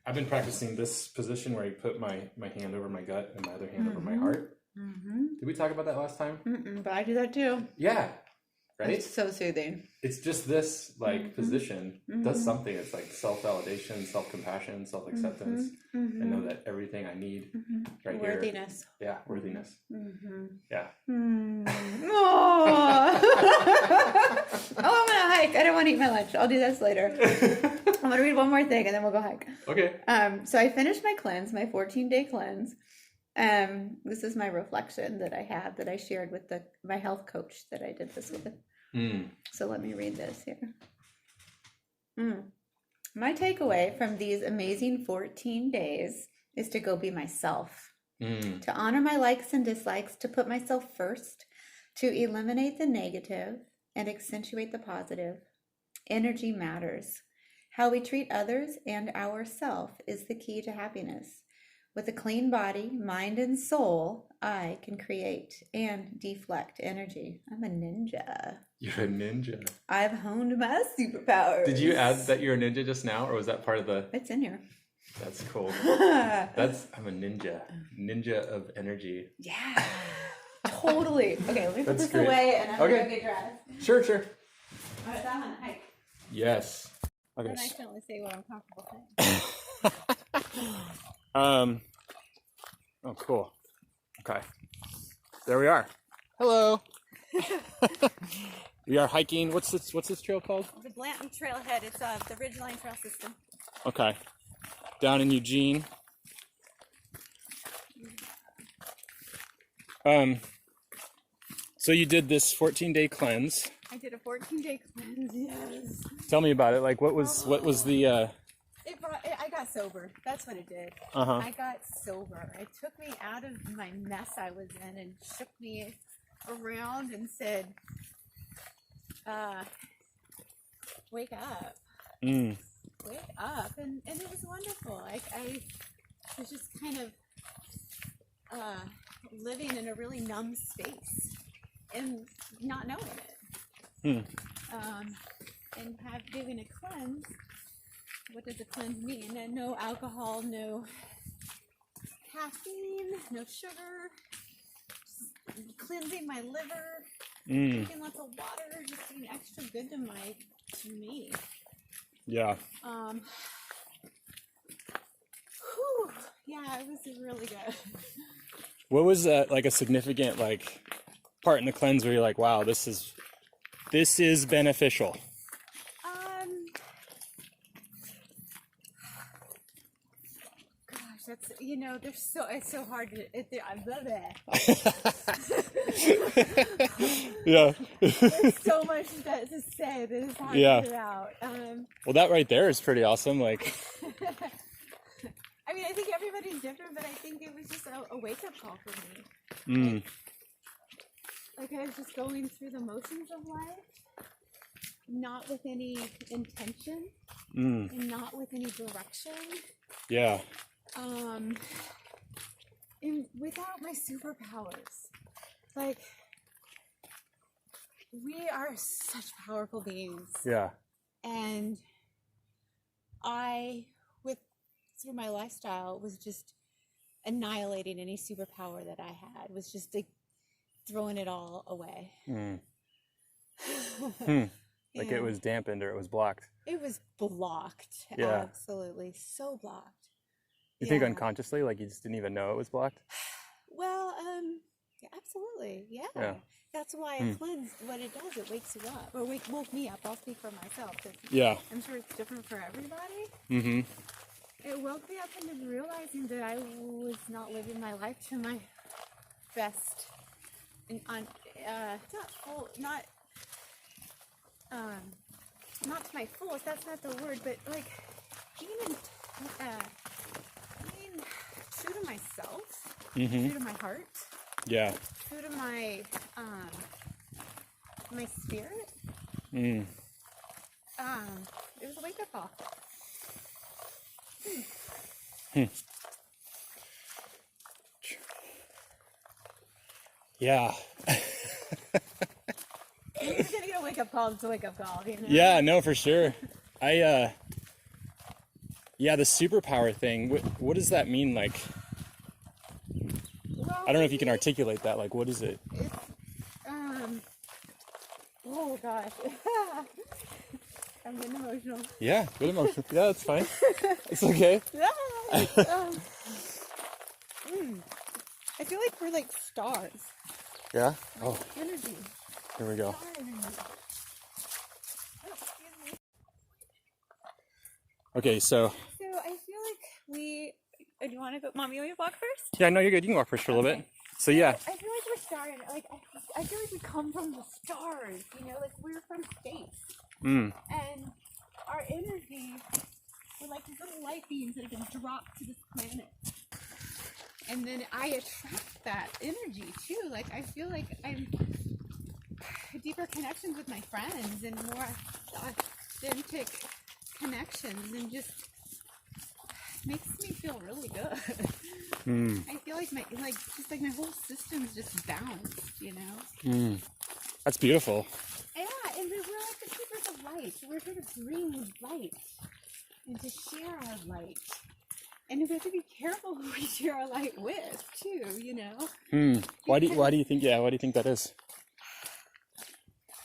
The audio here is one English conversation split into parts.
I've been practicing this position where I put my hand over my gut and my other hand over my heart. Did we talk about that last time? But I do that too. Yeah. Right? It's so soothing. It's just this position does something. It's like self-validation, self-compassion, self-acceptance, and know that everything I need right Worthiness. here. Yeah, worthiness. Yeah. Oh, I'm gonna hike. I don't want to eat my lunch. I'll do this later. I'm gonna read one more thing and then we'll go hike. Okay. So I finished my cleanse, my 14-day cleanse. This is my reflection that I had that I shared with my health coach that I did this with. So let me read this here. My takeaway from these amazing 14 days is to go be myself, to honor my likes and dislikes, to put myself first, to eliminate the negative and accentuate the positive. Energy matters. How we treat others and ourselves is the key to happiness. With a clean body, mind, and soul, I can create and deflect energy. I'm a ninja. You're a ninja. I've honed my superpowers. Did you add that you're a ninja just now, or was that part of the... It's in here. That's cool. I'm a ninja. Ninja of energy. Yeah. Totally. Okay, let me put That's this great. away and I'm Okay. gonna go get dressed. Sure. All right, I'm on a hike. Yes. Okay. And I can only say what I'm comfortable saying. Oh, cool. Okay. There we are. Hello. We are hiking. What's this trail called? The Blanton Trailhead. It's the Ridgeline Trail System. Okay. Down in Eugene. So you did this 14-day cleanse. I did a 14-day cleanse. Yes. Tell me about it. Like, what was the? I got sober. That's what it did. I got sober. It took me out of my mess I was in and shook me around and said, "Wake up, wake up," and it was wonderful. I was just kind of living in a really numb space and not knowing it. And doing a cleanse. What does a cleanse mean? And no alcohol, no caffeine, no sugar, just cleansing my liver, drinking lots of water, just being extra good to me. Yeah. Yeah, it was really good. What was like a significant part in the cleanse where you're like, wow, this is beneficial? That's, it's so hard to, I love it. Yeah. There's so much to say that is hard to get out. Well, that right there is pretty awesome. Like, I mean, I think everybody's different, but I think it was just a wake-up call for me. Like I was just going through the motions of life, not with any intention, and not with any direction. Yeah. And without my superpowers. Like, we are such powerful beings. Yeah. And through my lifestyle, was just annihilating any superpower that I had. Was just like throwing it all away. Like it was dampened or it was blocked. It was blocked. Yeah. Absolutely. So blocked. You think unconsciously, like you just didn't even know it was blocked? Well, yeah, absolutely. Yeah. That's why a cleanse, what it does, it wakes you up. Or woke me up. I'll speak for myself. Yeah. I'm sure it's different for everybody. It woke me up into realizing that I was not living my life to my best. Not to my fullest, that's not the word, but like being true to myself, true to my heart, true to my my spirit. It was a wake up call. Yeah. You're gonna get a wake up call. It's a wake up call. You know? Yeah, no, for sure. Yeah, the superpower thing. What does that mean? Like, Well, I don't know if you can articulate that. Like, what is it? it's, oh gosh. I'm getting emotional. Yeah, good emotion. Yeah, that's fine. It's okay. I feel like we're like stars. Yeah. Oh, Energy. here we go. Star energy. Oh, excuse me. Okay, so So I feel like we. Do you want to go, Mommy? You walk first? yeah, no, you're good. You can walk first for a little bit. So yeah. I feel like we're starting. Like I feel like we come from the stars. You know, like we're from space, Mm. and our energy. We're like these little light beams that have been dropped to this planet. And then I attract that energy too. Like I feel like I'm deeper connections with my friends and more authentic connections, and just makes me feel really good. Mm. I feel like my my whole system's just balanced, you know. Mm. That's beautiful. Yeah, and we're like the keepers of light. We're here to bring light and to share our light. And we have to be careful who we share our light with, too, you know? Hmm. Why do you think? Yeah. Why do you think that is?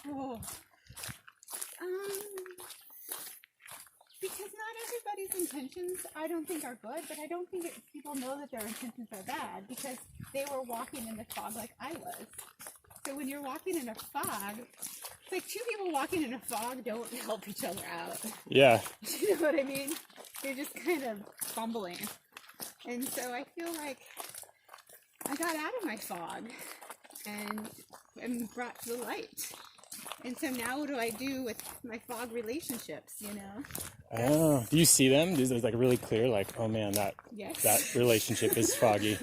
Oh. Because not everybody's intentions, I don't think, are good, but I don't think people know that their intentions are bad because they were walking in the fog like I was. So when you're walking in a fog, it's like two people walking in a fog don't help each other out. Yeah. You know what I mean? They're just kind of fumbling. And so I feel like I got out of my fog and brought to the light. And so now what do I do with my fog relationships, you know? Oh, do you see them? Is it like really clear? Like, oh man, that relationship is foggy.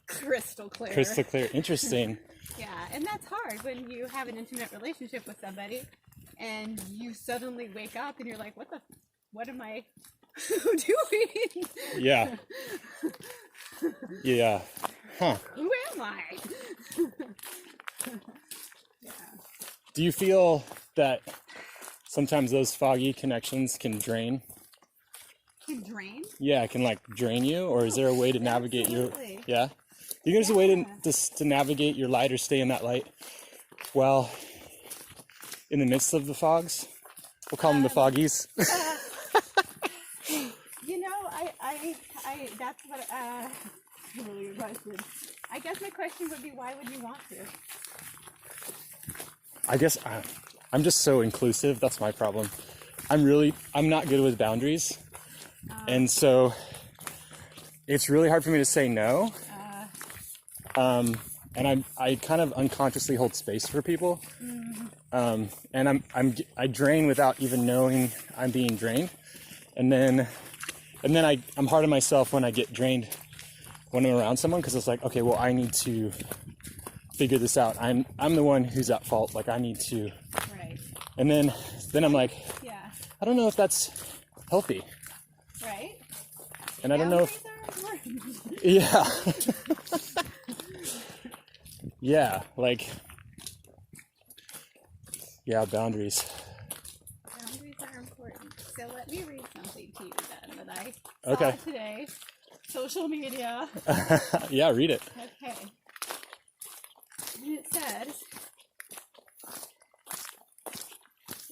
Crystal clear. Crystal clear. Interesting. Yeah, and that's hard when you have an intimate relationship with somebody and you suddenly wake up and you're like, what am I doing? Yeah. Yeah. Huh. Who am I? Yeah. Do you feel that sometimes those foggy connections can drain? Can drain? Yeah, it can like drain you, or is there a way to navigate Absolutely. your? Yeah. Do you think there's a way to navigate your light or stay in that light while in the midst of the fogs? We'll call them the foggies. You know, I that's what, really good question. I guess my question would be, why would you want to? I guess I'm just so inclusive. That's my problem. I'm not good with boundaries. And so it's really hard for me to say no. And I kind of unconsciously hold space for people. And I drain without even knowing I'm being drained. And then I'm hard on myself when I get drained when I'm around someone, because it's like, okay, well, I need to figure this out. I'm the one who's at fault. Like, I need to. Right. And then I'm like, Yeah. I don't know if that's healthy. Right? And I don't know if. Boundaries are important. Yeah. Yeah, like. Yeah, boundaries. Boundaries are important. So let me read something to you then that I Okay. saw today. Social media. Yeah, read it. Okay. And it says,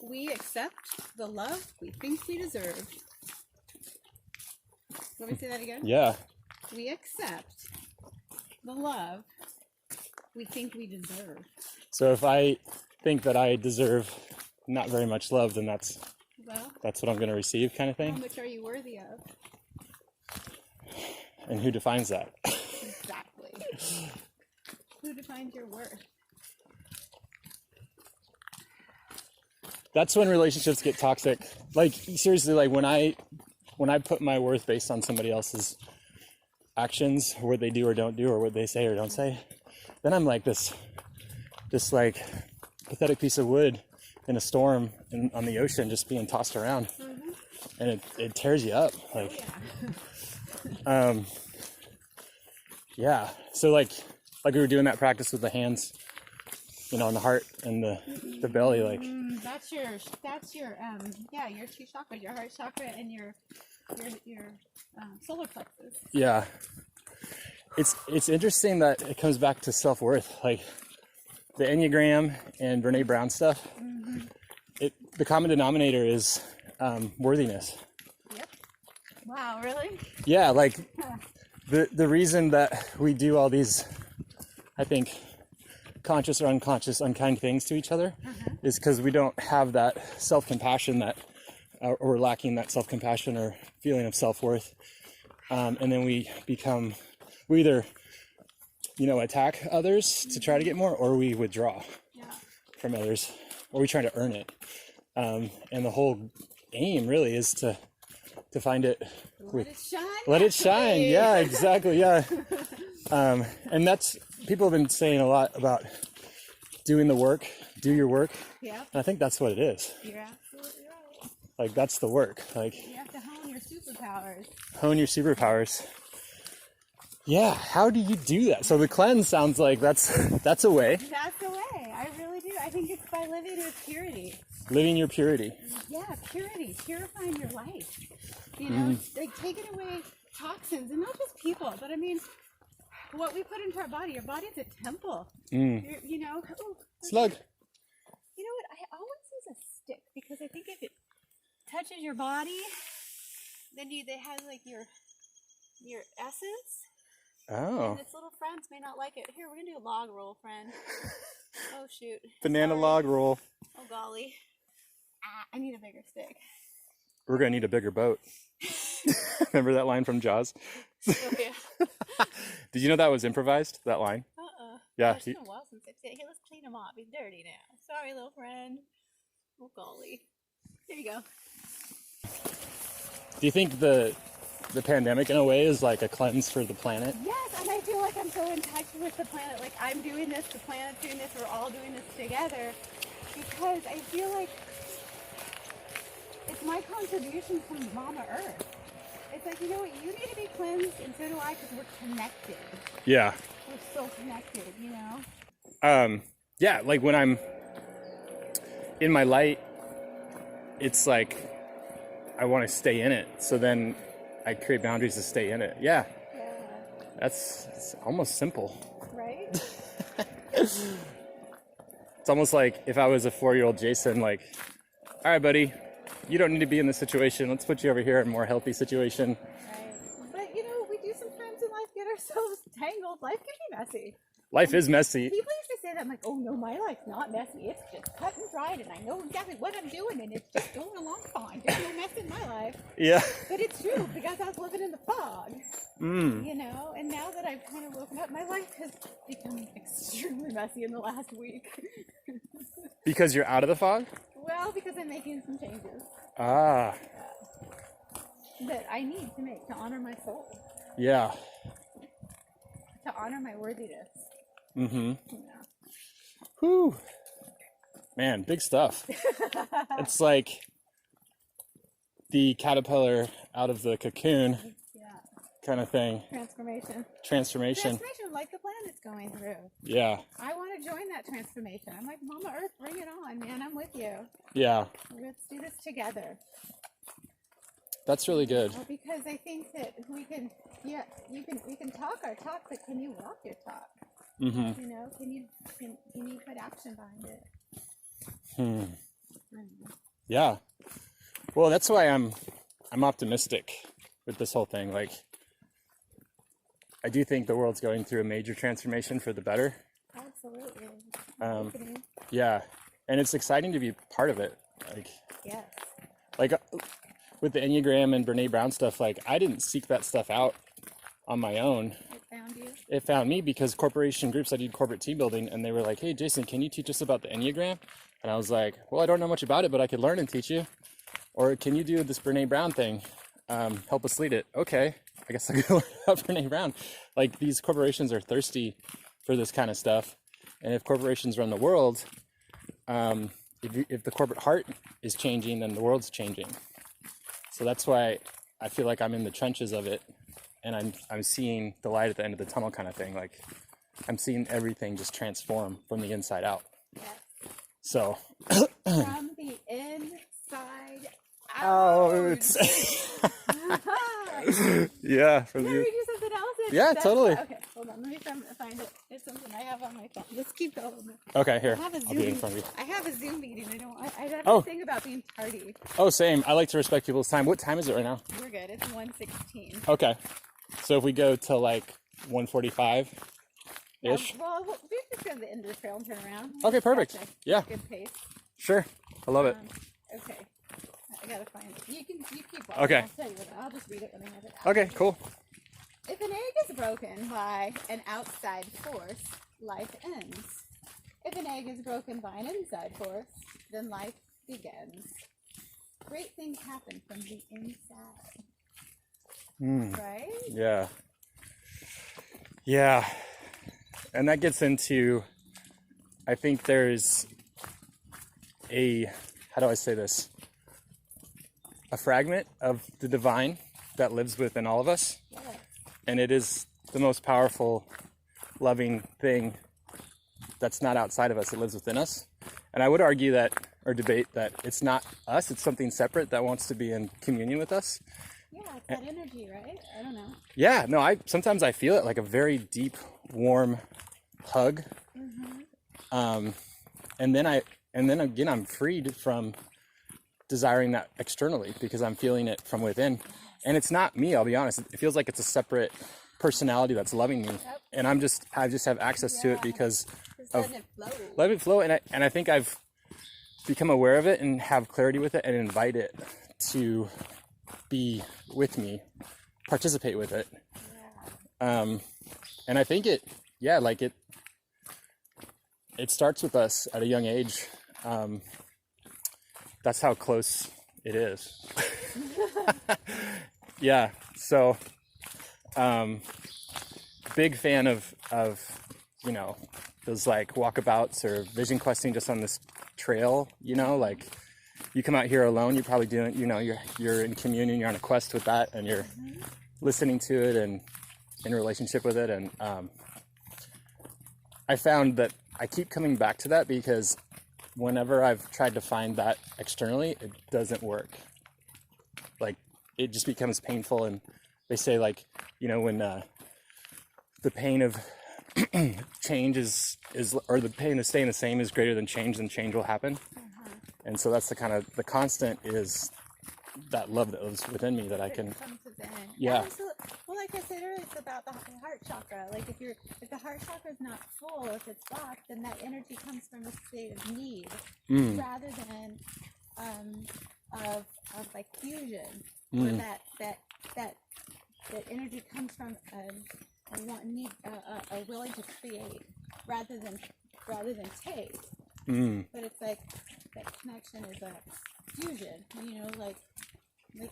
we accept the love we think we deserve. Let me say that again. Yeah. We accept the love we think we deserve. So if I think that I deserve not very much love, then that's Well, what I'm going to receive, kind of how thing. much are you worthy of? And who defines that? Exactly. Who defines your worth? That's when relationships get toxic. Like, seriously, like when I put my worth based on somebody else's actions, or what they do or don't do, or what they say or don't say, then I'm like this like pathetic piece of wood in a storm on the ocean, just being tossed around. And it tears you up. Like, yeah. So like we were doing that practice with the hands, on the heart and the belly, like. That's your your two chakras, your heart chakra and your your solar plexus. Yeah. It's interesting that it comes back to self-worth, like the Enneagram and Brene Brown stuff. The common denominator is worthiness. Yep. Wow, really? Yeah, like the reason that we do all these, I think, conscious or unconscious unkind things to each other is because we don't have that self-compassion that, or we're lacking that self-compassion or feeling of self-worth. And then we either, attack others to try to get more, or we withdraw from others, or we try to earn it. And the whole aim really is to find it. Let it shine. Let it shine. Yeah, exactly. Yeah. And that's, people have been saying a lot about doing the work, do your work. Yeah. And I think that's what it is. You're absolutely right. Like, that's the work. Like, You have to hone your superpowers. hone your superpowers. Yeah. How do you do that? So the cleanse sounds like that's a way. That's the way. I really do. I think it's by living with purity. Living your purity. Yeah, purity, purifying your life. You know, like taking away toxins, and not just people, but I mean, what we put into our body. Your body's a temple. You know, Slug. You know what? I always use a stick because I think if it touches your body, then they have like your essence. Oh. And its little friends may not like it. Here, we're gonna do a log roll, friend. Oh shoot. Banana Sorry. log roll. Oh golly. I need a bigger stick. We're gonna need a bigger boat. Remember that line from Jaws? Oh, yeah. Did you know that was improvised? That line? Yeah. It's been a while since I've said, hey, let's clean him up. He's dirty now. Sorry, little friend. Oh golly. There you go. Do you think the pandemic in a way is like a cleanse for the planet? Yes, and I feel like I'm so in touch with the planet. Like I'm doing this, the planet's doing this, we're all doing this together. Because I feel like it's my contribution from Mama Earth. It's like, you know what, you need to be cleansed, and so do I, because we're connected. Yeah. We're so connected, you know? Yeah, like when I'm in my light, it's like I want to stay in it. So then I create boundaries to stay in it. Yeah. Yeah. It's almost simple. Right? It's almost like if I was a 4-year-old Jason, like, all right, buddy, you don't need to be in this situation. Let's put you over here in a more healthy situation. Right. But, you know, we do sometimes in life get ourselves tangled. Life can be messy. Life is messy. People used to say that, I'm like, oh no, my life's not messy. It's just cut and dried, and I know exactly what I'm doing, and it's just going along fine. There's no mess in my life. Yeah. But it's true, because I was living in the fog. You know, and now that I've kind of woken up, my life has become extremely messy in the last week. Because you're out of the fog? Well, because I'm making some changes Ah. that I need to make to honor my soul, Yeah. to honor my worthiness. Mm-hmm. Yeah. Whew. Man, big stuff. It's like the caterpillar out of the cocoon Yeah. kind of thing. Transformation. Transformation. Transformation like the planet's going through. Yeah. I want to join that transformation. I'm like, Mama Earth, bring it on, man. I'm with you. Yeah. Let's do this together. That's really good. Well, because I think that we can, we can talk our talk, but can you walk your talk? Mm-hmm. You know, can you put action behind it? Yeah. Well, that's why I'm optimistic with this whole thing. Like, I do think the world's going through a major transformation for the better. Absolutely. Yeah. And it's exciting to be part of it. Yes. Like with the Enneagram and Brene Brown stuff, like I didn't seek that stuff out on my own. It found you. It found me because corporation groups, I did corporate team building, and they were like, hey, Jason, can you teach us about the Enneagram? And I was like, well, I don't know much about it, but I could learn and teach you. Or can you do this Brene Brown thing? Help us lead it. Okay, I guess I could learn about Brene Brown. Like, these corporations are thirsty for this kind of stuff. And if corporations run the world, if the corporate heart is changing, then the world's changing. So that's why I feel like I'm in the trenches of it. And I'm seeing the light at the end of the tunnel kind of thing. Like, I'm seeing everything just transform from the inside out. Yes. So From the inside out. out. Yeah, from Can I you. read you something else? Yeah, totally. Okay, hold on. Let me find it. It's something I have on my phone. Let's keep going. Okay, here. I have a I'll be in Zoom. front of you. I have a Zoom meeting. I have Oh. this thing about being tardy. Oh, same. I like to respect people's time. What time is it right now? We're good. It's 1:16. Okay. So if we go to like 1:45 ish. Well, we just go to the end of the trail and turn around. Okay, perfect. That's a Yeah. Good pace. Sure. I love it. Okay. I gotta find it. You keep walking. Okay. I'll tell you what. I'll just read it when I have it. Okay, cool. If an egg is broken by an outside force, life ends. If an egg is broken by an inside force, then life begins. Great things happen from the inside. Right? Yeah. Yeah. And that gets into, I think there's how do I say this? A fragment of the divine that lives within all of us. Yes. And it is the most powerful, loving thing that's not outside of us. It lives within us. And I would argue that, or debate that it's not us, it's something separate that wants to be in communion with us. Yeah, it's that energy, right? I don't know. Yeah, no, sometimes I feel it like a very deep, warm hug. And then again, I'm freed from desiring that externally because I'm feeling it from within. And it's not me, I'll be honest. It feels like it's a separate personality that's loving me. And I just have access to it because Just of letting it flow. let it flow. And I think I've become aware of it and have clarity with it and invite it to be with me, participate with it. And I think it starts with us at a young age. That's how close it is. Yeah. So, big fan of, those like walkabouts or vision questing just on this trail, like you come out here alone, you're probably doing, you're in communion, you're on a quest with that and you're listening to it and in a relationship with it. And, I found that I keep coming back to that because whenever I've tried to find that externally, it doesn't work. Like it just becomes painful. And they say like, when the pain of change is or the pain of staying the same is greater than change will happen. And so that's the constant is that love that lives within me that I can. Comes within. Yeah. Well, like I said earlier, it's about the heart chakra. Like if the heart chakra is not full, if it's blocked, then that energy comes from a state of need rather than of like fusion, or that energy comes from a willing to create rather than take. But it's like that connection is a fusion, like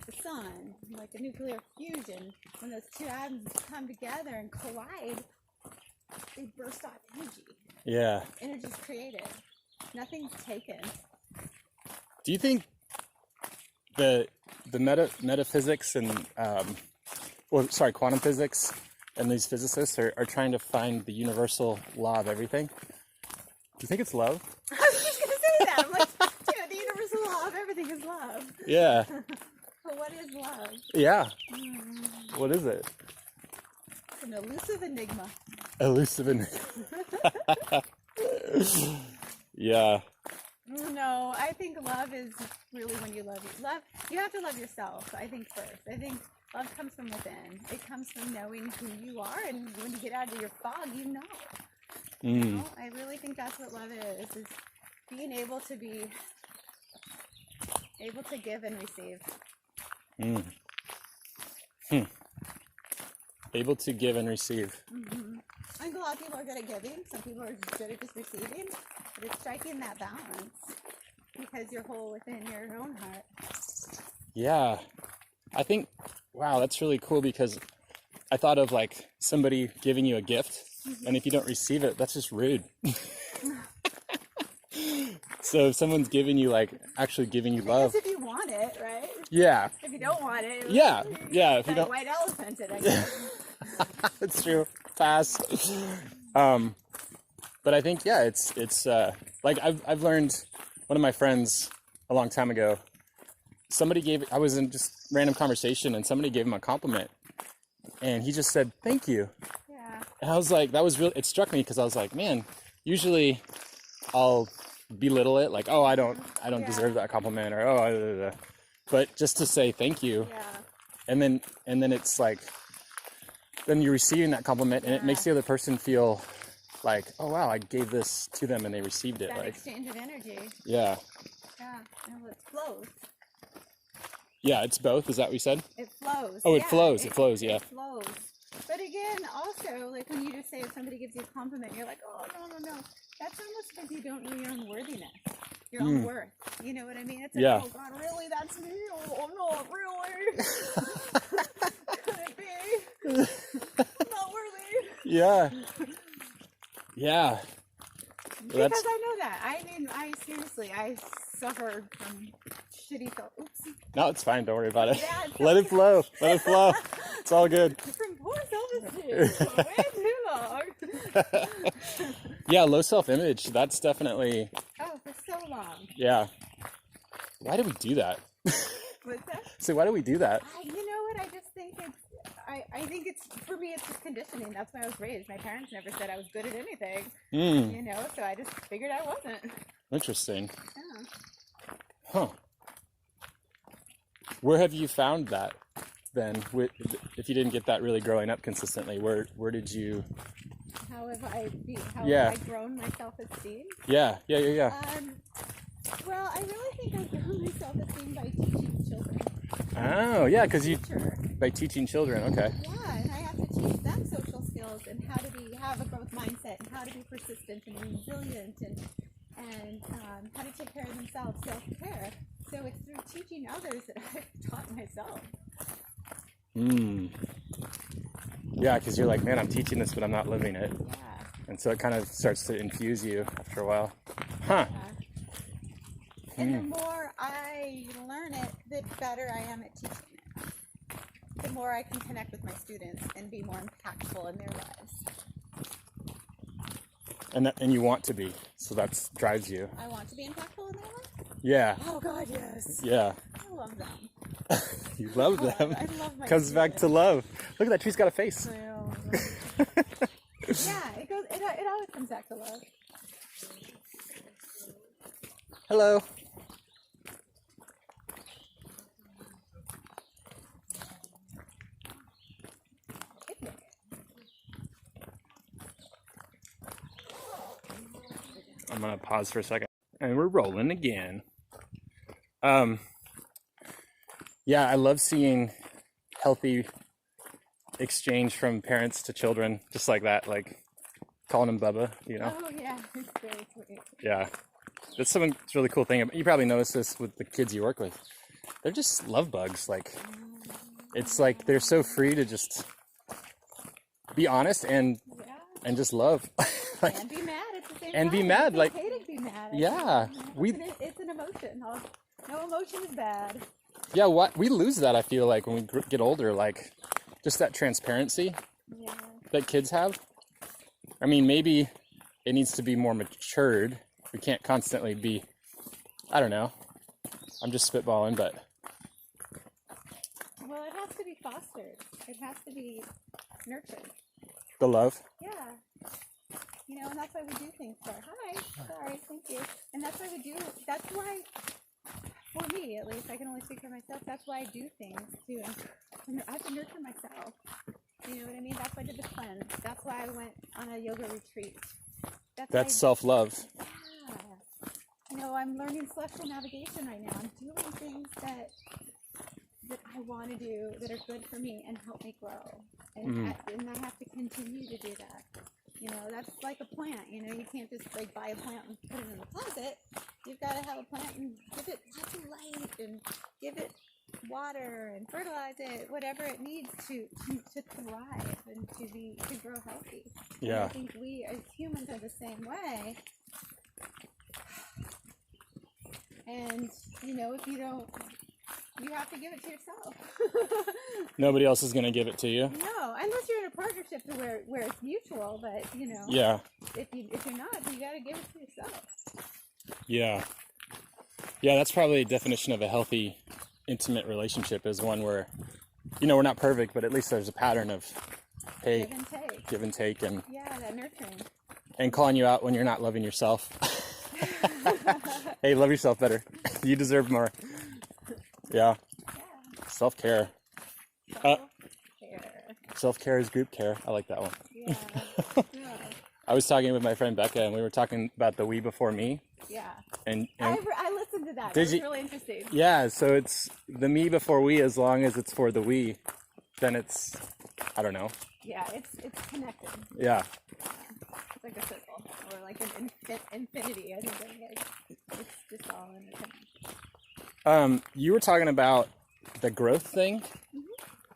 the sun, like a nuclear fusion. When those two atoms come together and collide, they burst off energy. Yeah. Energy's created. Nothing's taken. Do you think the metaphysics and quantum physics and these physicists are trying to find the universal law of everything? Do you think it's love? I was just gonna say that. I'm like, the universal law of everything is love. Yeah. But what is love? Yeah. What is it? It's an elusive enigma. Elusive and yeah. No, I think love is really when you love you have to love yourself, I think, first. I think love comes from within. It comes from knowing who you are, and when you get out of your fog, you know. I really think that's what love is being able to give and receive. Able to give and receive. I think a lot of people are good at giving. Some people are good at just receiving. But it's striking that balance because you're whole within your own heart. Yeah. I think, wow, that's really cool because I thought of like somebody giving you a gift, and if you don't receive it, that's just rude. So if someone's giving you actually giving you love. Because if you want it, right? Yeah. If you don't want it. Yeah. If you don't. White elephant it, I guess. That's true. Pass. But I think, yeah, it's like I've learned, one of my friends a long time ago I was in just random conversation and somebody gave him a compliment and he just said, "Thank you." Yeah. And I was like, it struck me because I was like, man, usually I'll belittle it, like, oh, I don't deserve that compliment, or oh, but just to say thank you. Yeah. And then it's like, then you're receiving that compliment and it makes the other person feel like, oh wow, I gave this to them and they received it. That Like, exchange of energy. yeah. Yeah. No, it flows. Yeah, it's both. Is that what you said? It flows. Oh, it Yeah, flows. It flows. Yeah. It flows. But again, also, like when you just say if somebody gives you a compliment, you're like, oh, no. That's almost because you don't know your own worthiness, your own worth. You know what I mean? It's like, Yeah. oh, God, really? That's me? Oh, no, really? Could it be? I'm not worthy. Yeah. Yeah. Because I know that. I mean, I suffered from shitty thoughts. Oops. No, it's fine. Don't worry about it. Yeah, it's Let it flow. Let it flow. It's all good. From poor self-esteem for way too long. Yeah, low self-image. That's definitely, Oh, for so long. yeah. Why do we do that? What's that? So why do we do that? You know what? I just think I think it's, for me, it's just conditioning. That's why I was raised. My parents never said I was good at anything. You know, so I just figured I wasn't. Interesting. Yeah. Huh. Where have you found that then? If you didn't get that really growing up consistently, where did you? How have I Yeah. have I grown my self-esteem? Yeah. Well, I really think I've grown my self-esteem by teaching children. Oh, yeah, because you, Teacher. by teaching children, okay. Yeah, and I have to teach them social skills and how to have a growth mindset and how to be persistent and resilient and how to take care of themselves, self-care. So it's through teaching others that I've taught myself. Yeah, because you're like, man, I'm teaching this, but I'm not living it. Yeah. And so it kind of starts to infuse you after a while. Huh. And the more I learn it, the better I am at teaching it. The more I can connect with my students and be more impactful in their lives. And you want to be, so that drives you. I want to be impactful in their life? Yeah. Oh, God, yes. Yeah. I love them. You love them. I love my Comes back to love. Look at that tree's got a face. Yeah, it always comes back to love. Hello. I'm gonna pause for a second, and we're rolling again. Yeah, I love seeing healthy exchange from parents to children, just like that, like calling him Bubba, you know? Oh, yeah, it's very sweet. Yeah, that's something that's really cool thing. You probably notice this with the kids you work with. They're just love bugs. Like, it's like they're so free to just be honest and just love. Like, And be mad at the same time. and be mad, It's like, okay to be mad. yeah, It's an emotion. No emotion is bad. yeah, we lose that, I feel like, when we get older, like, just that transparency Yeah. that kids have. I mean, maybe it needs to be more matured. We can't constantly be, I don't know, I'm just spitballing, but Well, it has to be fostered. It has to be nurtured. the love. Yeah. You know, and that's why we do things for. Hi. Sorry. Thank you. And that's why we do. That's why, for me at least, I can only speak for myself. That's why I do things too. And I have to nurture myself. You know what I mean? That's why I did the cleanse. That's why I went on a yoga retreat. That's why self-love. Yeah. You know, I'm learning celestial navigation right now. I'm doing things that I want to do that are good for me and help me grow. And I have to continue to do that. You know, that's like a plant. You know, you can't just like buy a plant and put it in the closet. You've got to have a plant and give it lots of light and give it water and fertilize it, whatever it needs to thrive and to grow healthy. Yeah. And I think we as humans are the same way. And you know, if you don't, you have to give it to yourself. Nobody else is going to give it to you. No, unless you're in a partnership to where it's mutual. But you know, Yeah. if you're not, you got to give it to yourself. Yeah. Yeah, that's probably a definition of a healthy intimate relationship is one where, you know, we're not perfect, but at least there's a pattern of, hey, Give and take. and Yeah, that nurturing. and calling you out when you're not loving yourself. Hey, love yourself better. You deserve more. Yeah. Yeah. Self-care. Self-care. Self-care is group care. I like that one. Yeah. Yeah. I was talking with my friend Becca, and we were talking about the we before me. Yeah. And I listened to that. Did That was you- really interesting. yeah, so it's the me before we, as long as it's for the we, then it's, I don't know. Yeah, it's connected. Yeah. It's like a circle or like an infinity. I think it's just all interconnected. You were talking about the growth thing.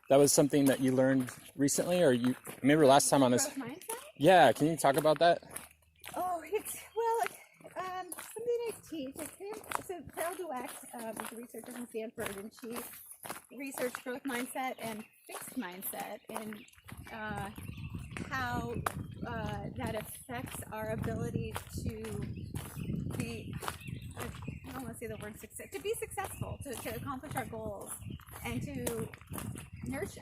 That was something that you learned recently, or you remember last time on this? Growth mindset? Yeah, can you talk about that? Oh, it's something I teach. So Carol Dweck is a researcher from Stanford, and she researched growth mindset and fixed mindset, and how that affects our ability to be. I don't want to say the word success. To be successful, to accomplish our goals, and to nurture,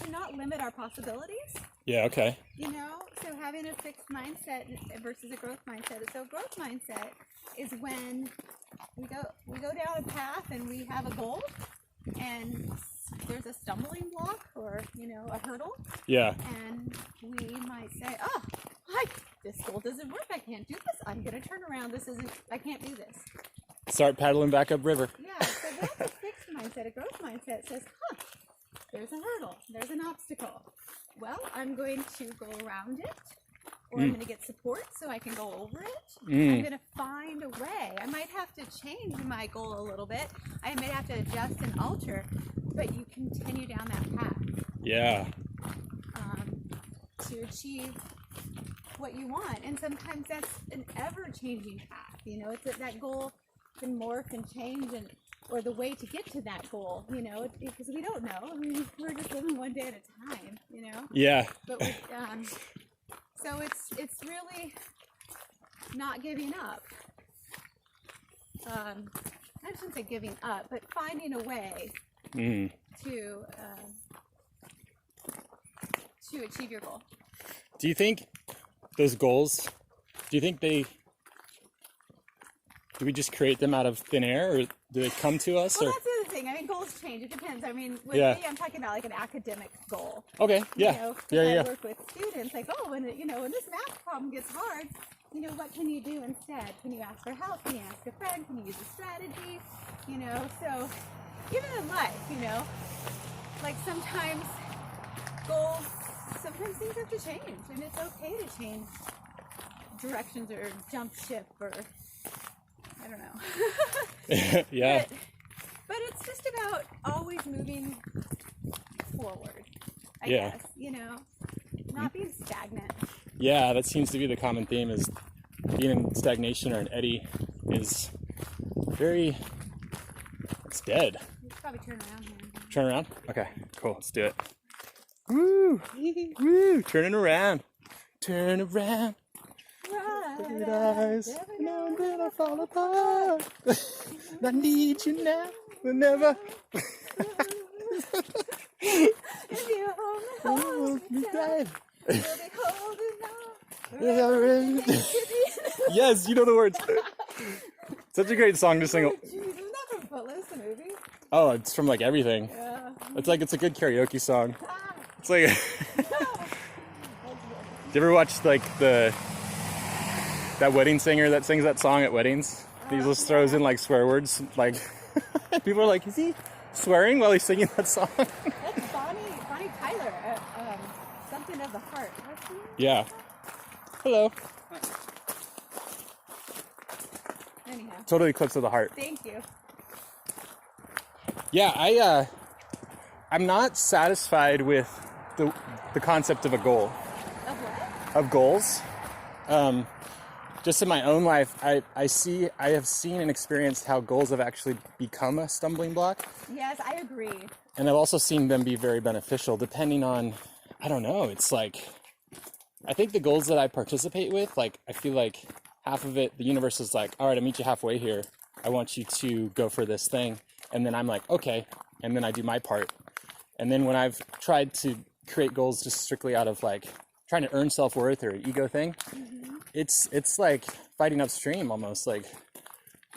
to not limit our possibilities. Yeah, okay. You know, so having a fixed mindset versus a growth mindset. So growth mindset is when we go down a path and we have a goal, and there's a stumbling block or a hurdle, Yeah. and we might say, "Oh, this goal doesn't work. I can't do this. I'm gonna turn around. I can't do this." Start paddling back up river. Yeah. So that's a fixed mindset. A growth mindset says, there's a hurdle. There's an obstacle. Well, I'm going to go around it, or I'm going to get support so I can go over it. I'm going to find a way. I might have to change my goal a little bit. I may have to adjust and alter, but you continue down that path Yeah. to achieve what you want. And sometimes that's an ever-changing path. It's that goal can morph and change, or the way to get to that goal, because we don't know. I mean, we're just living one day at a time, Yeah. But so it's really not giving up. I shouldn't say giving up, but finding a way to achieve your goal. Do you think those goals, do we just create them out of thin air, or do they come to us? Well, Or that's the other thing. I mean, goals change. It depends. I mean, with Yeah. me, I'm talking about like an academic goal. okay, yeah, You know, 'cause yeah, I yeah, work with students, like, when this math problem gets hard, what can you do instead? Can you ask for help? Can you ask a friend? Can you use a strategy? So even in life, like sometimes things have to change, and it's okay to change directions or jump ship, or I don't know. yeah, But it's just about always moving forward, I Yeah. guess, not being stagnant. yeah. That seems to be the common theme: is being in stagnation or an eddy is it's dead. You should probably turn around here. Turn around. Okay, cool. Let's do it. Woo, woo! Turning around, turn around. Red eyes, know that I fall apart. I need you now, whenever. If you hold me tight, we'll be holding on. Yes, you know the words. Such a great song to sing. Jeez, isn't that from Footloose, the movie? Oh, it's from like everything. Yeah. It's a good karaoke song. Ah, It's like, do you ever watch like that wedding singer that sings that song at weddings? He just throws in like swear words. Like people are like, is he swearing while he's singing that song? that's Bonnie Tyler, Something of the Heart. What's her name? Yeah. Hello. Anyhow, Total Eclipse of the Heart. thank you. Yeah, I'm not satisfied with the concept of a goal, Of what? of goals. Just in my own life, I have seen and experienced how goals have actually become a stumbling block. Yes, I agree. And I've also seen them be very beneficial depending on, I don't know, it's like, I think the goals that I participate with, like, I feel like half of it, the universe is like, all right, I'll meet you halfway here. I want you to go for this thing. And then I'm like, okay. And then I do my part. And then when I've tried to create goals just strictly out of like trying to earn self-worth or ego thing, it's like fighting upstream almost, like,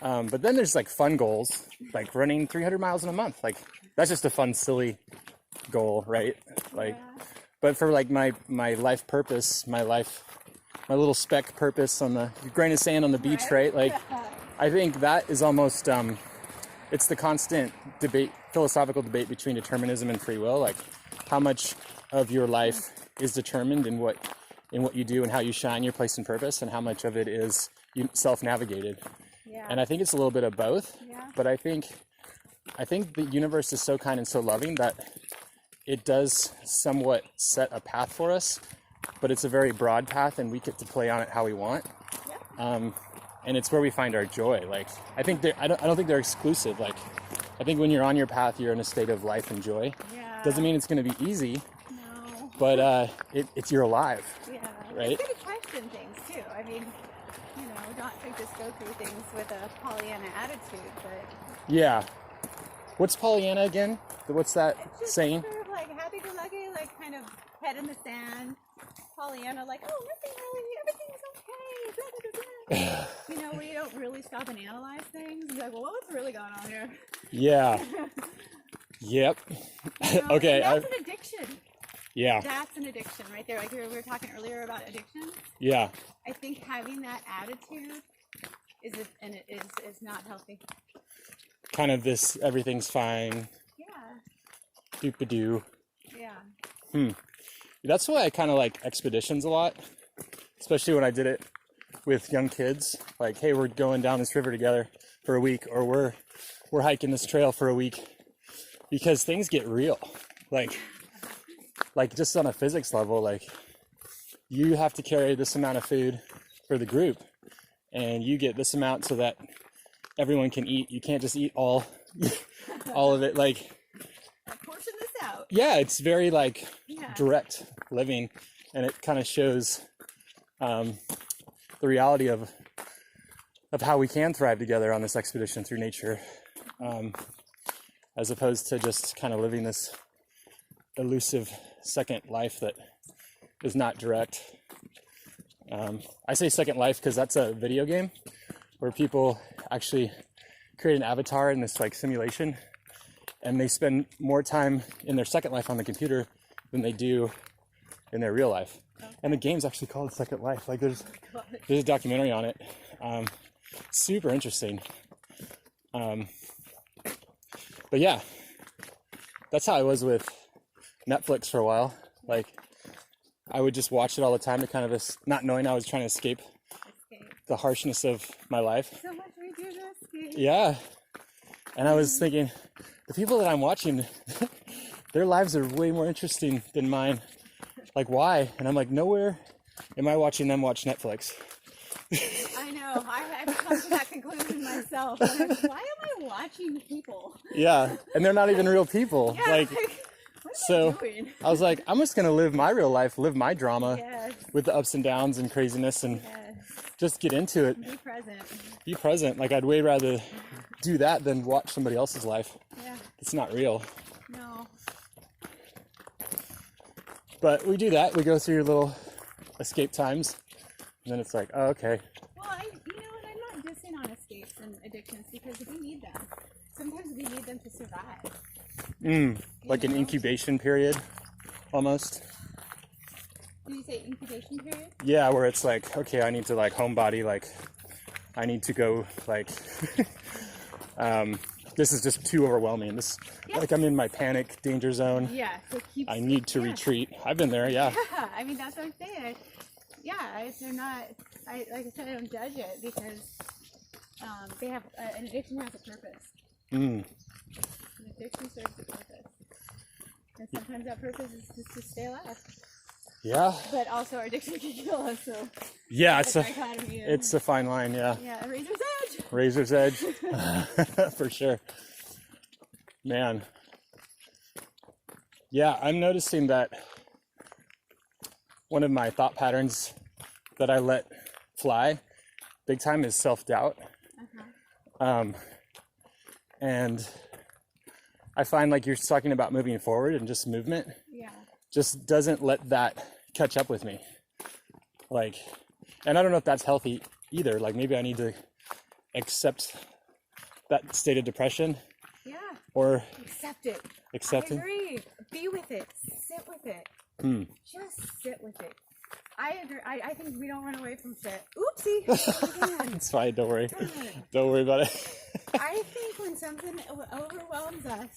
but then there's like fun goals, like running 300 miles in a month. Like that's just a fun, silly goal, right? Like, but for like my life purpose, my little speck purpose on the grain of sand on the beach, right? Like, I think that is almost, it's the constant debate, philosophical debate between determinism and free will. Like, how much of your life is determined in what you do and how you shine your place and purpose, and how much of it is self-navigated. Yeah. And I think it's a little bit of both. Yeah. But I think the universe is so kind and so loving that it does somewhat set a path for us, but it's a very broad path, and we get to play on it how we want. Yeah. And it's where we find our joy. Like, I think I don't think they're exclusive. Like, I think when you're on your path, you're in a state of life and joy. Yeah. Doesn't mean it's going to be easy, No. but it's you're alive. Yeah. Right? It's good to question things too. I mean, not to just go through things with a Pollyanna attitude, but Yeah. What's Pollyanna again? What's that it's just saying? sort of like happy-go-lucky, like kind of head in the sand. Pollyanna, like, oh, nothing really, everything's okay. Blah, blah, blah, blah. Where you don't really stop and analyze things. You're like, well, what's really going on here? Yeah. Yep. Okay. And that's an addiction. Yeah. That's an addiction right there. Like we were talking earlier about addiction. Yeah. I think having that attitude is not healthy. Kind of this, everything's fine. Yeah. Doop-a-doo. Yeah. That's why I kind of like expeditions a lot, especially when I did it with young kids. Like, hey, we're going down this river together for a week, or we're hiking this trail for a week, because things get real. Like just on a physics level, like you have to carry this amount of food for the group, and you get this amount so that everyone can eat. You can't just eat all of it. Like, Portion this out. yeah, it's very like Yeah. direct living, and it kind of shows the reality of how we can thrive together on this expedition through nature, as opposed to just kind of living this elusive second life that is not direct. I say second life because that's a video game where people actually create an avatar in this like simulation, and they spend more time in their second life on the computer than they do in their real life. And the game's actually called Second Life. Like there's a documentary on it. Super interesting. But yeah, that's how I was with Netflix for a while. Like, I would just watch it all the time to kind of not knowing I was trying to escape the harshness of my life. So much we do to escape. Yeah. And I was thinking, the people that I'm watching, their lives are way more interesting than mine. Like, why? And I'm like, nowhere am I watching them watch Netflix. I know. I've come to that conclusion myself. I'm like, why am I watching people? Yeah. And they're not even real people. Yeah, Like, what am so I doing? I was like, I'm just going to live my real life, live my drama Yes. with the ups and downs and craziness, and Yes. just get into it. Be present. Be present. Like, I'd way rather do that than watch somebody else's life. Yeah. It's not real. No. But we do that. We go through your little escape times. And then it's like, oh, okay. Well, and I'm not dissing on escapes and addictions because we need them. Sometimes we need them to survive. Like an incubation period, almost. Did you say incubation period? Yeah, where it's like, okay, I need to like homebody, like I need to go, like this is just too overwhelming. This, like, I'm in my panic danger zone. Yeah. So keep. I need to retreat. I've been there, yeah. Yeah, I mean that's what I'm saying. They're not. Like I said, I don't judge it because they have an addiction has a purpose. An addiction serves a purpose, and sometimes that purpose is just to stay alive. Yeah. But also our addiction can kill us. So Yeah, it's it's a fine line, yeah. yeah, a razor's edge. Razor's edge. For sure. Man. Yeah, I'm noticing that one of my thought patterns that I let fly big time is self-doubt. And I find like you're talking about moving forward and just movement just doesn't let that catch up with me. Like, and I don't know if that's healthy either. Like maybe I need to accept that state of depression. Yeah. Or accept it. Accept I it. agree. Be with it. Sit with it. Just sit with it. I agree. I think we don't run away from shit. Oopsie. It's fine. Don't worry. Don't worry about it. I think when something overwhelms us,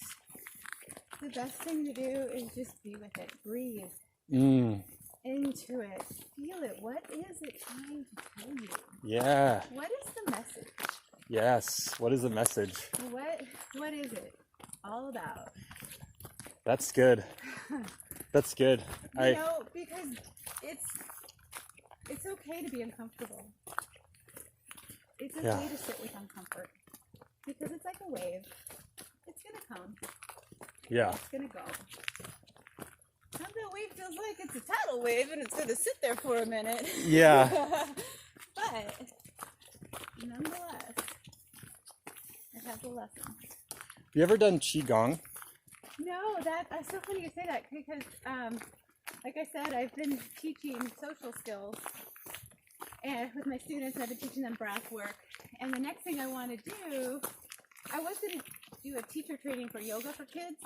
the best thing to do is just be with it. Breathe into it. Feel it. What is it trying to tell you? Yeah. What is the message? Yes. What is the message? What is it all about? That's good. That's good. You know, because it's okay to be uncomfortable. It's okay to sit with uncomfort. Because it's like a wave. It's gonna come. Yeah. It's gonna go. Sometimes that wave feels like it's a tidal wave and it's gonna sit there for a minute. Yeah. But nonetheless, it has a lesson. You ever done Qigong? No, that's so funny you say that because, like I said, I've been teaching social skills and with my students. I've been teaching them breath work. And the next thing I want to do, I was going to do a teacher training for yoga for kids,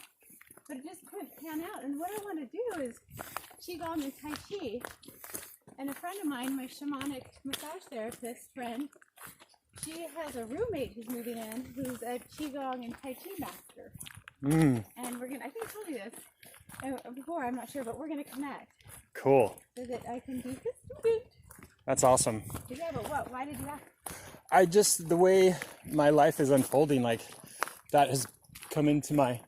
but it just couldn't pan out. And what I want to do is Qigong and Tai Chi. And a friend of mine, my shamanic massage therapist friend, she has a roommate who's moving in who's a Qigong and Tai Chi master. And we're going to, I think I told you this before, I'm not sure, but we're going to connect. Cool. So that I can do this. That's awesome. Yeah, but what? Why did you ask? I just, the way my life is unfolding, like that has come into my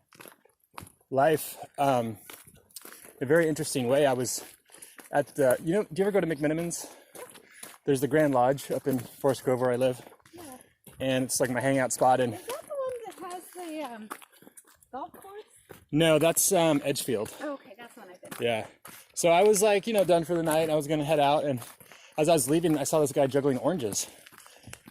life a very interesting way. I was at the, do you ever go to McMenamins? There's the Grand Lodge up in Forest Grove where I live. Yeah. And it's like my hangout spot. And Is that the one that has the golf course? no, that's Edgefield. Oh, okay, that's one I've been. Yeah. So I was like, done for the night. I was going to head out. And as I was leaving, I saw this guy juggling oranges.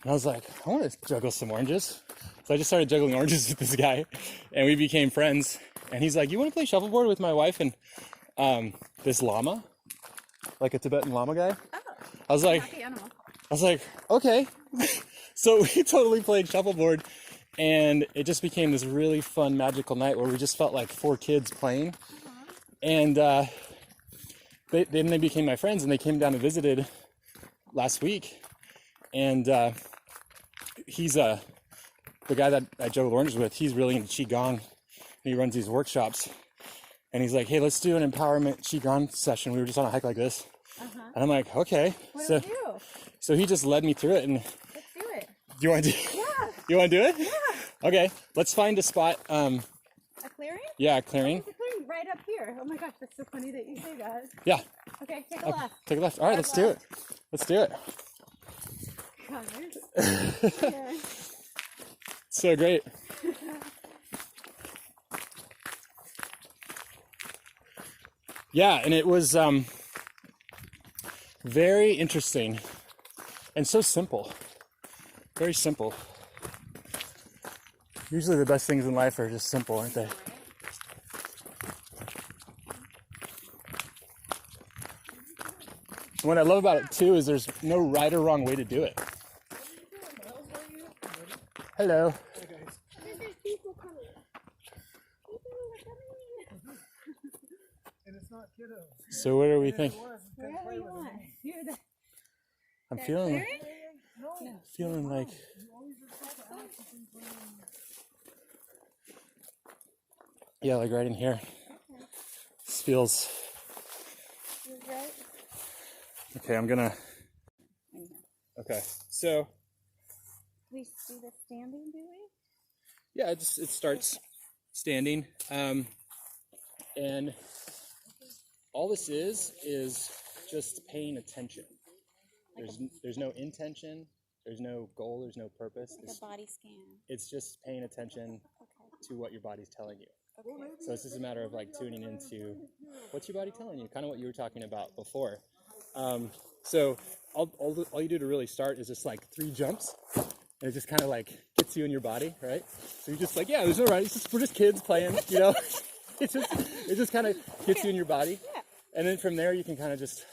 And I was like, I want to juggle some oranges. So I just started juggling oranges with this guy. And we became friends. And he's like, you want to play shuffleboard with my wife and this llama? Like a Tibetan llama guy? Oh, I was like, happy animal. okay. So we totally played shuffleboard. And it just became this really fun, magical night where we just felt like 4 kids playing. And then they became my friends, and they came down and visited last week. And he's the guy that I juggled oranges with. He's really into Qigong, and he runs these workshops. And he's like, hey, let's do an empowerment Qigong session. We were just on a hike like this. And I'm like, okay. What do we do? So he just led me through it. And Let's do it. you want to do it? Yeah. You want to do it? Yeah. Okay, let's find a spot. A clearing? Yeah, clearing. There's a clearing right up here. Oh my gosh, that's so funny that you say that. Yeah. Okay, take a left. Take a left. All right, let's do it. Let's do it. Yeah. So great. Yeah, and it was very interesting and so simple. Very simple. Usually the best things in life are just simple, aren't they? And what I love about it too is there's no right or wrong way to do it. Hello. There's people coming. People are coming. And it's not kiddo. So what do we think? Wherever you want. You're the I'm feeling clearing? like yeah, like right in here. This feels Right? okay. I'm gonna. Okay, so We do the standing, do we? yeah, it starts standing, and all this is just paying attention. There's no intention. There's no goal. There's no purpose. Like a body scan. It's just paying attention Okay. to what your body's telling you. Okay. So it's just a matter of like tuning into what's your body telling you, kind of what you were talking about before. So all you do to really start is just like 3 jumps, and it just kind of like gets you in your body, right? So you're just like, yeah, there's no right. We're just kids playing, you know. it just kind of gets you in your body, and then from there you can kind of just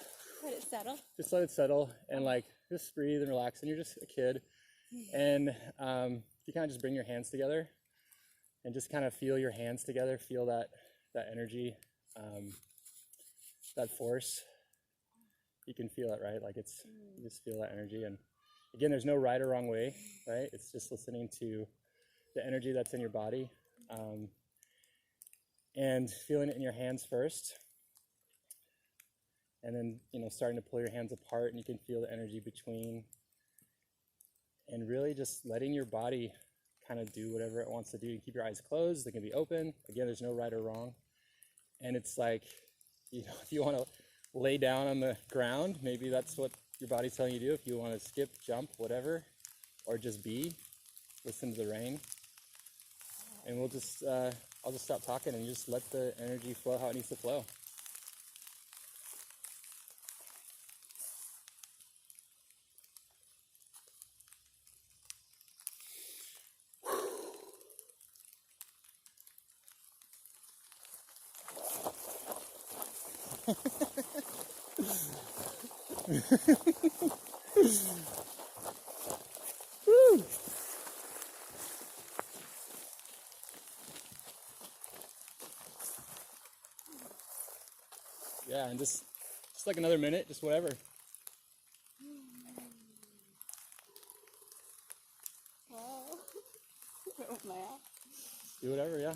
Let it settle. just let it settle and like just breathe and relax, and you're just a kid, and you kind of just bring your hands together and just kind of feel your hands together, feel that energy, that force. You can feel it, right? Like you just feel that energy. And again, there's no right or wrong way, right? It's just listening to the energy that's in your body, and feeling it in your hands first. And then, starting to pull your hands apart, and you can feel the energy between, and really just letting your body kind of do whatever it wants to do. You keep your eyes closed, they can be open. Again, there's no right or wrong. And it's like, if you want to lay down on the ground, maybe that's what your body's telling you to do. If you want to skip, jump, whatever, or just be, listen to the rain. And we'll just, I'll just stop talking and just let the energy flow how it needs to flow. Woo. Yeah, and just like another minute, just whatever. Do whatever, yeah.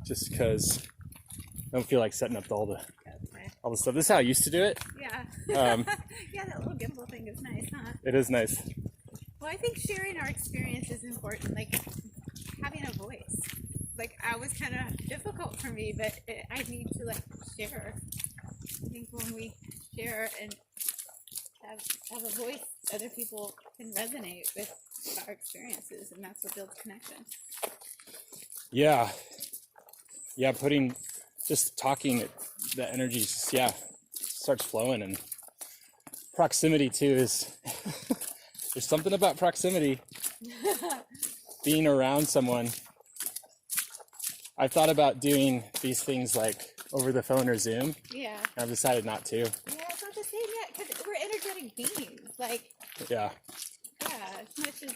Just because I don't feel like setting up all the stuff. This is how I used to do it. Yeah. Yeah, that little gimbal thing is nice, huh? It is nice. Well, I think sharing our experience is important, like having a voice. Like, I was kind of difficult for me, but I need to, like, share. I think when we share and have a voice, other people can resonate with our experiences, and that's what builds connection. Yeah, just talking, the energy just, starts flowing. And proximity too is there's something about proximity. Being around someone. I've thought about doing these things like over the phone or Zoom. Yeah. I've decided not to. Yeah, it's not the same yet, because we're energetic beings. Like, Yeah. as much as,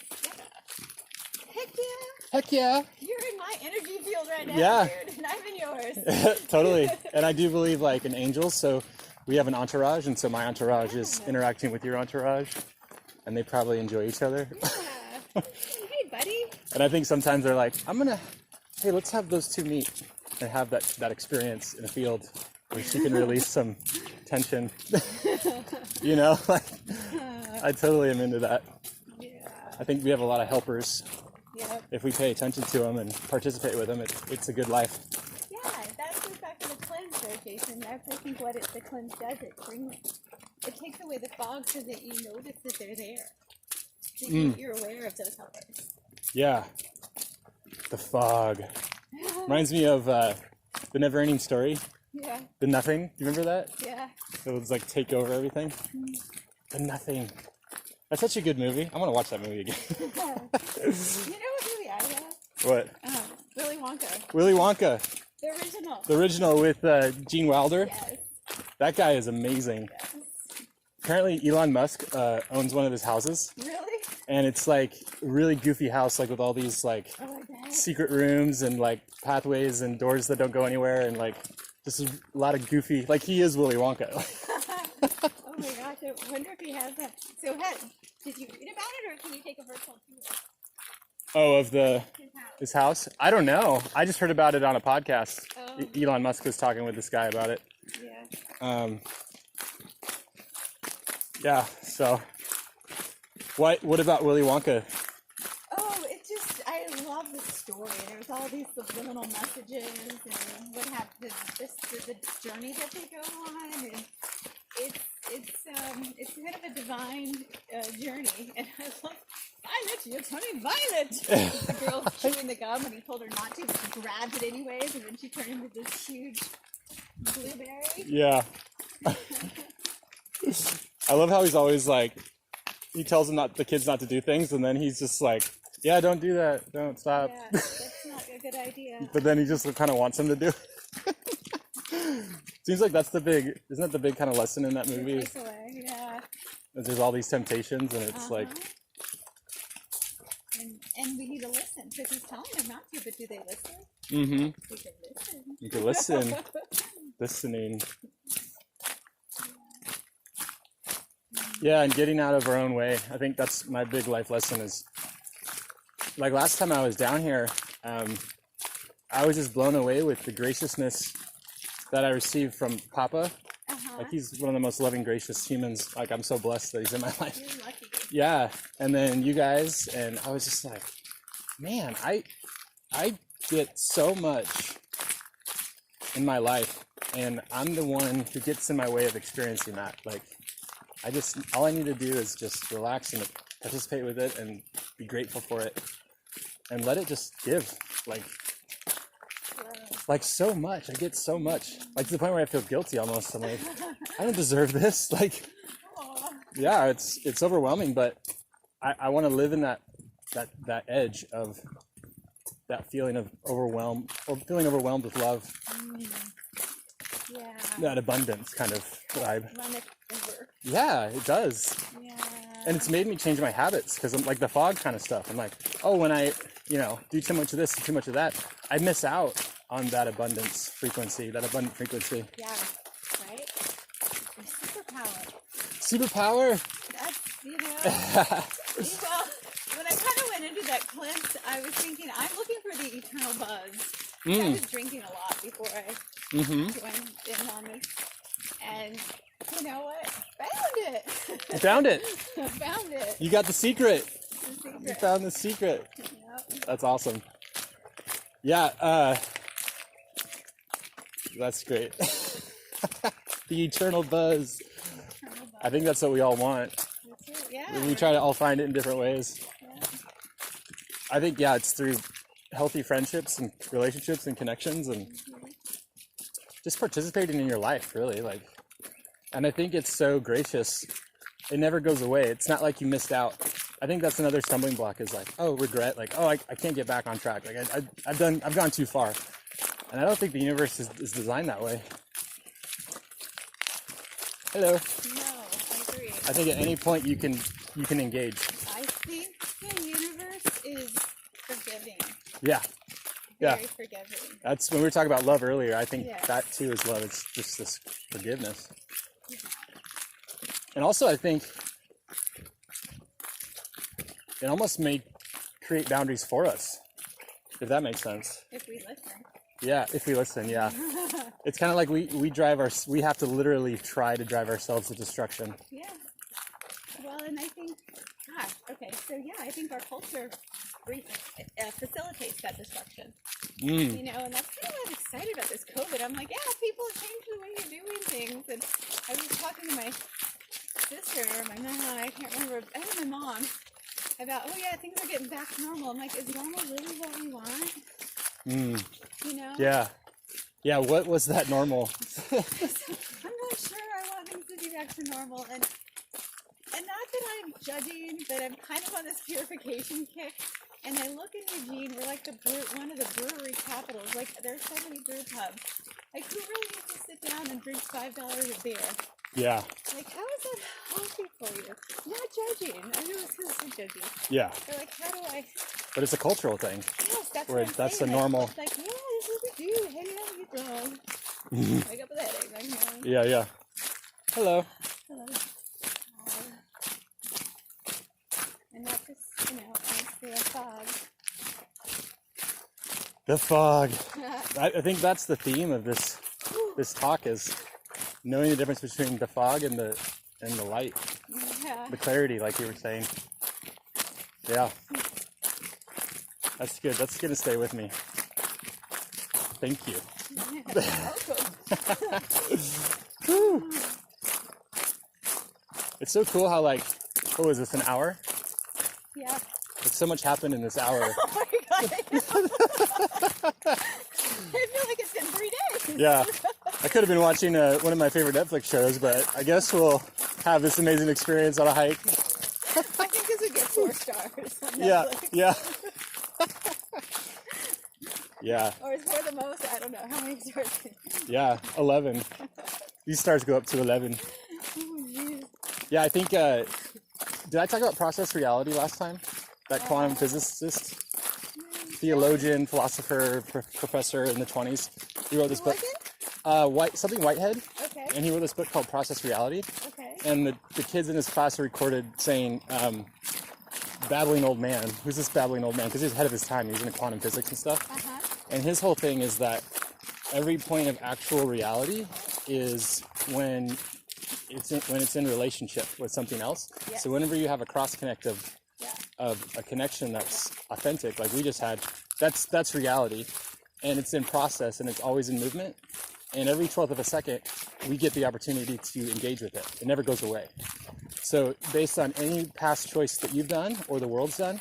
Heck yeah. You're in my energy field right now, Yeah. dude, and I'm in yours. Totally. And I do believe like in angels, so we have an entourage, and so my entourage is interacting with your entourage, and they probably enjoy each other. Yeah. Hey, buddy. And I think sometimes they're like, hey, let's have those two meet and have that experience in a field where she can release some tension. Like, I totally am into that. Yeah. I think we have a lot of helpers. Yep. If we pay attention to them and participate with them, it's a good life. Yeah, that goes back to the cleanse there, Jason. That's, I think, what the cleanse does. It takes away the fog so that you notice that they're there. So you're aware of those helpers. Yeah. The fog. Reminds me of the Never-Ending Story. Yeah. The Nothing. Do you remember that? Yeah. It was like take over everything. The Nothing. That's such a good movie. I want to watch that movie again. You know what movie I love? What? Willy Wonka. Willy Wonka. The original. The original with Gene Wilder. Yes. That guy is amazing. Yes. Apparently Elon Musk owns one of his houses. Really? And it's like a really goofy house, like with all these like Oh, I bet. secret rooms and like pathways and doors that don't go anywhere, and like just a lot of goofy, like he is Willy Wonka. Oh my gosh, I wonder if he has that. So, did you read about it, or can you take a virtual tour? Oh, of His house. his house? I don't know. I just heard about it on a podcast. Oh. Elon Musk was talking with this guy about it. Yeah. Yeah, so what about Willy Wonka? all these subliminal messages and what happened, the journey that they go on, and it's kind of a divine journey. And I love Violet, you're turning violet. The girl chewing the gum when he told her not to, but she grabbed it anyways, and then she turned into this huge blueberry. Yeah. I love how he's always like, he tells him the kids not to do things, and then he's just like, yeah, don't do that, don't stop. Yeah, that's not a good idea. But then he just kind of wants him to do it. Seems like isn't that the big kind of lesson in that movie? Takeaway, yeah. There's all these temptations, and it's like, and we need to listen, because he's telling them not to, but do they listen? mm-hmm. We can listen. You can listen. Listening. Yeah, and getting out of our own way. I think that's my big life lesson is, like last time I was down here, I was just blown away with the graciousness that I received from Papa. Like he's one of the most loving, gracious humans. Like I'm so blessed that he's in my life. You're lucky. Yeah, and then you guys, and I was just like, man, I get so much in my life, and I'm the one who gets in my way of experiencing that. Like, all I need to do is just relax and participate with it and be grateful for it and let it just give. Like so much. I get so much. Like to the point where I feel guilty almost. I'm like, I don't deserve this. Like, yeah, it's overwhelming, but I want to live in that edge of that feeling of overwhelmed, or feeling overwhelmed with love. Yeah. That abundance kind of vibe. Run it over. Yeah, it does. Yeah. And it's made me change my habits, because I'm like the fog kind of stuff. I'm like, oh, when I, do too much of this, too much of that, I miss out on that abundant frequency. Yeah, right? Superpower. That's, well, when I kind of went into that cleanse, I was thinking, I'm looking for the eternal buzz. I was drinking a lot before I went in on this. And you know what? Found it. You found it. Found it. You got the secret. The secret. You found the secret. Yep. That's awesome. Yeah, that's great. The eternal buzz. Eternal buzz. I think that's what we all want. That's it. Yeah. We try to all find it in different ways. Yeah. I think, yeah, it's through healthy friendships and relationships and connections and just participating in your life, really. And I think it's so gracious. It never goes away. It's not like you missed out. I think that's another stumbling block is like, oh, regret. Like, oh, I can't get back on track. Like I've gone too far. And I don't think the universe is designed that way. Hello. No, I agree. I think at any point you can engage. I think the universe is forgiving. Yeah. Yeah. Very forgiving. That's when we were talking about love earlier. I think Yes. that too is love. It's just this forgiveness. And also I think it almost may create boundaries for us, if that makes sense. If we listen. Yeah, if we listen, yeah. It's kind of like we have to literally try to drive ourselves to destruction. Yeah. Well, and I think, gosh, okay, so yeah, I think our culture facilitates that destruction. Mm. And that's kind of why I'm excited about this COVID. I'm like, yeah, people have changed the way you're doing things. And I was talking to my sister, or my mom, I can't remember, I think my mom, about, oh yeah, things are getting back to normal. I'm like, is normal really what we want? Mm. Yeah. Yeah, what was that normal? I'm not sure I want things to be back to normal. And not that I'm judging, but I'm kind of on this purification kick. And I look in Eugene, we're like one of the brewery capitals. Like, there's so many brew pubs. Like, who really needs to sit down and drink $5 a beer? Yeah. Like, how is that healthy for you? Not judging. I know it's so judgy. Yeah. They're like, how do I? But it's a cultural thing. Yes, that's Where what I'm that's saying. the normal. It's like, yeah, this is what we do. Hey, how you doing? Wake up with a headache. Like, no. Yeah. Hello. Hello. And that's just, honestly, a fog. The fog. I think that's the theme of this talk is knowing the difference between the fog and the light, Yeah. the clarity, like you were saying. Yeah. That's good. That's gonna stay with me. Thank you. Welcome. It's so cool how like, what was this, an hour? Yeah. Like so much happened in this hour. Oh my god. I feel like it's been 3 days. Yeah. I could have been watching one of my favorite Netflix shows, but I guess we'll have this amazing experience on a hike. I think this would get 4 stars on Yeah, Netflix. yeah. Yeah, Or it's for the most, I don't know. How many stars? yeah, 11. These stars go up to 11. Oh, jeez. Yeah, I think, did I talk about process reality last time? That quantum physicist, theologian, philosopher, professor in the 20s. He wrote this book, Whitehead, Okay. and he wrote this book called Process Reality. Okay. And the kids in his class are recorded saying, babbling old man. Who's this babbling old man? Because he was ahead of his time. He was into quantum physics and stuff. Uh-huh. And his whole thing is that every point of actual reality is when it's in relationship with something else. Yeah. So whenever you have a cross connect of Yeah. a connection that's authentic, like we just had, that's reality, and it's in process and it's always in movement. And every 12th of a second, we get the opportunity to engage with it. It never goes away. So based on any past choice that you've done or the world's done,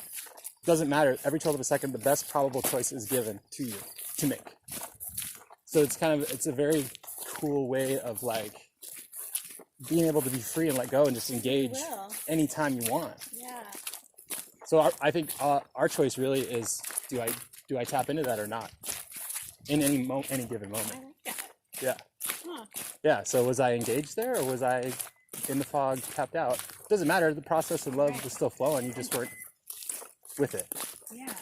doesn't matter. Every 12th of a second, the best probable choice is given to you to make. So it's a very cool way of like being able to be free and let go and just engage Will. anytime you want. Yeah. So I think our choice really is, do I tap into that or not in any given moment? I like that. Yeah. Huh. Yeah, so was I engaged there or was I in the fog, tapped out? Doesn't matter, the process of love was still flowing, you just weren't with it. Yeah.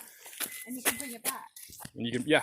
And you can bring it back. And you can, yeah,